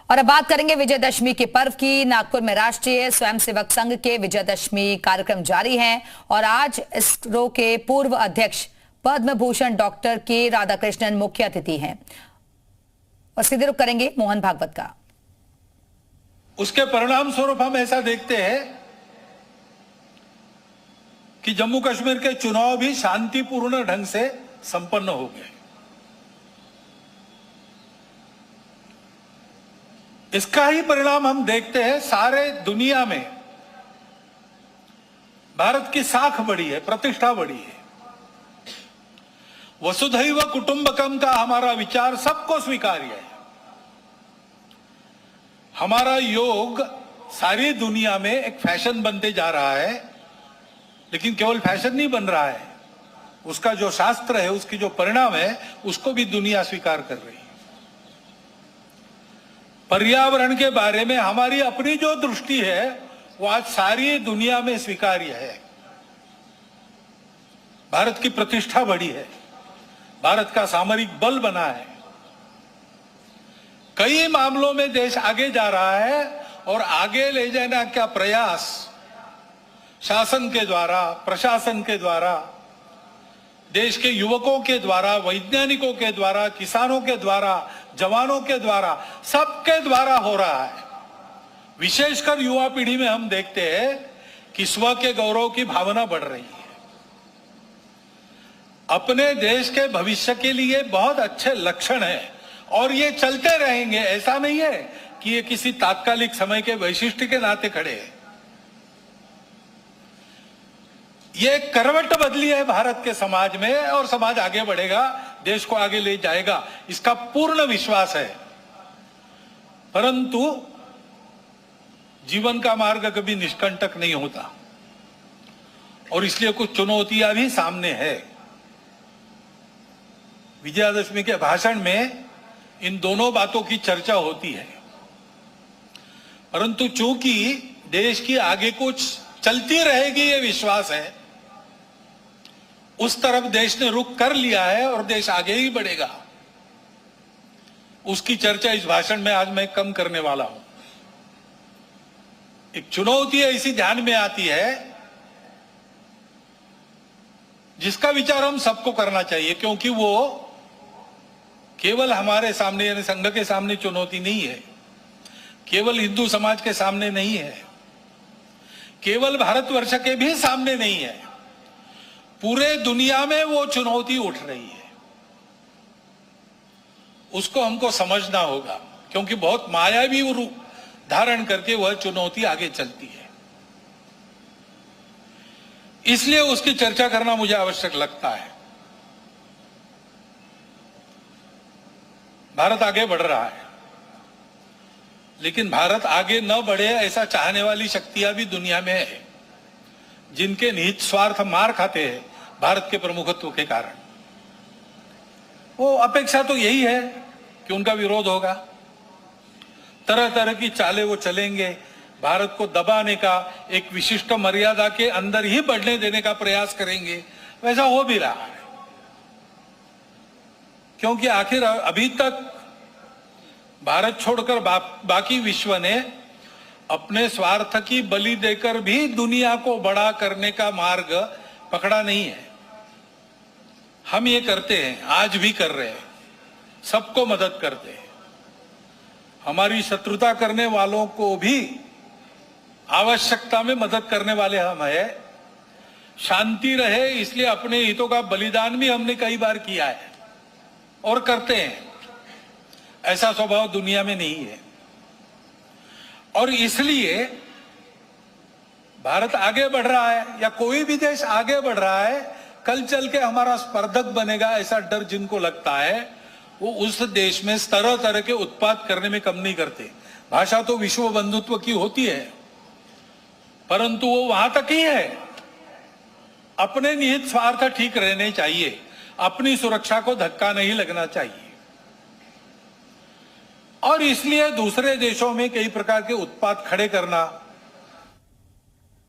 और अब बात करेंगे विजयदशमी के पर्व की। नागपुर में राष्ट्रीय स्वयंसेवक संघ के विजयदशमी कार्यक्रम जारी हैं और आज इसरो के पूर्व अध्यक्ष पद्म भूषण डॉक्टर के राधाकृष्णन मुख्य अतिथि हैं। और सीधे रुख करेंगे मोहन भागवत का। उसके परिणाम स्वरूप हम ऐसा देखते हैं कि जम्मू कश्मीर के चुनाव भी शांतिपूर्ण ढंग से संपन्न हो गए। इसका ही परिणाम हम देखते हैं सारे दुनिया में भारत की साख बढ़ी है, प्रतिष्ठा बढ़ी है। वसुधैव कुटुंबकम का हमारा विचार सबको स्वीकार्य है। हमारा योग सारी दुनिया में एक फैशन बनते जा रहा है, लेकिन केवल फैशन नहीं बन रहा है, उसका जो शास्त्र है, उसकी जो परिणाम है, उसको भी दुनिया स्वीकार कर रही है। पर्यावरण के बारे में हमारी अपनी जो दृष्टि है वो आज सारी दुनिया में स्वीकार्य है। भारत की प्रतिष्ठा बढ़ी है, भारत का सामरिक बल बना है, कई मामलों में देश आगे जा रहा है और आगे ले जाने का प्रयास शासन के द्वारा, प्रशासन के द्वारा, देश के युवकों के द्वारा, वैज्ञानिकों के द्वारा, किसानों के द्वारा, जवानों के द्वारा, सबके द्वारा हो रहा है। विशेषकर युवा पीढ़ी में हम देखते हैं कि स्व के गौरव की भावना बढ़ रही है। अपने देश के भविष्य के लिए बहुत अच्छे लक्षण हैं और ये चलते रहेंगे। ऐसा नहीं है कि ये किसी तात्कालिक समय के वैशिष्ट के नाते खड़े हैं। ये करवट बदली है भारत के समाज में और समाज आगे बढ़ेगा, देश को आगे ले जाएगा, इसका पूर्ण विश्वास है। परंतु जीवन का मार्ग कभी निष्कंटक नहीं होता और इसलिए कुछ चुनौतियां भी सामने है। विजयादशमी के भाषण में इन दोनों बातों की चर्चा होती है, परंतु चूंकि देश की आगे कुछ चलती रहेगी ये विश्वास है, उस तरफ देश ने रुख कर लिया है और देश आगे ही बढ़ेगा। उसकी चर्चा इस भाषण में आज मैं कम करने वाला हूं। एक चुनौती ऐसी ध्यान में आती है जिसका विचार हम सबको करना चाहिए, क्योंकि वो केवल हमारे सामने यानी संघ के सामने चुनौती नहीं है, केवल हिंदू समाज के सामने नहीं है, केवल भारतवर्ष के भी सामने नहीं है, पूरे दुनिया में वो चुनौती उठ रही है। उसको हमको समझना होगा, क्योंकि बहुत मायावी रूप धारण करके वह चुनौती आगे चलती है। इसलिए उसकी चर्चा करना मुझे आवश्यक लगता है। भारत आगे बढ़ रहा है, लेकिन भारत आगे न बढ़े ऐसा चाहने वाली शक्तियां भी दुनिया में है, जिनके निहित स्वार्थ मार खाते हैं भारत के प्रमुखत्व के कारण। वो अपेक्षा तो यही है कि उनका विरोध होगा, तरह तरह की चालें वो चलेंगे, भारत को दबाने का, एक विशिष्ट मर्यादा के अंदर ही बढ़ने देने का प्रयास करेंगे। वैसा हो भी रहा है, क्योंकि आखिर अभी तक भारत छोड़कर बाकी विश्व ने अपने स्वार्थ की बलि देकर भी दुनिया को बड़ा करने का मार्ग पकड़ा नहीं है। हम ये करते हैं, आज भी कर रहे हैं, सबको मदद करते हैं। हमारी शत्रुता करने वालों को भी आवश्यकता में मदद करने वाले हम हैं। शांति रहे इसलिए अपने हितों का बलिदान भी हमने कई बार किया है और करते हैं। ऐसा स्वभाव दुनिया में नहीं है और इसलिए भारत आगे बढ़ रहा है या कोई भी देश आगे बढ़ रहा है, कल चल के हमारा स्पर्धक बनेगा ऐसा डर जिनको लगता है, वो उस देश में तरह तरह के उत्पाद करने में कम नहीं करते। भाषा तो विश्व बंधुत्व की होती है, परंतु वो वहां तक ही है। अपने निहित स्वार्थ ठीक रहने चाहिए, अपनी सुरक्षा को धक्का नहीं लगना चाहिए और इसलिए दूसरे देशों में कई प्रकार के उत्पाद खड़े करना,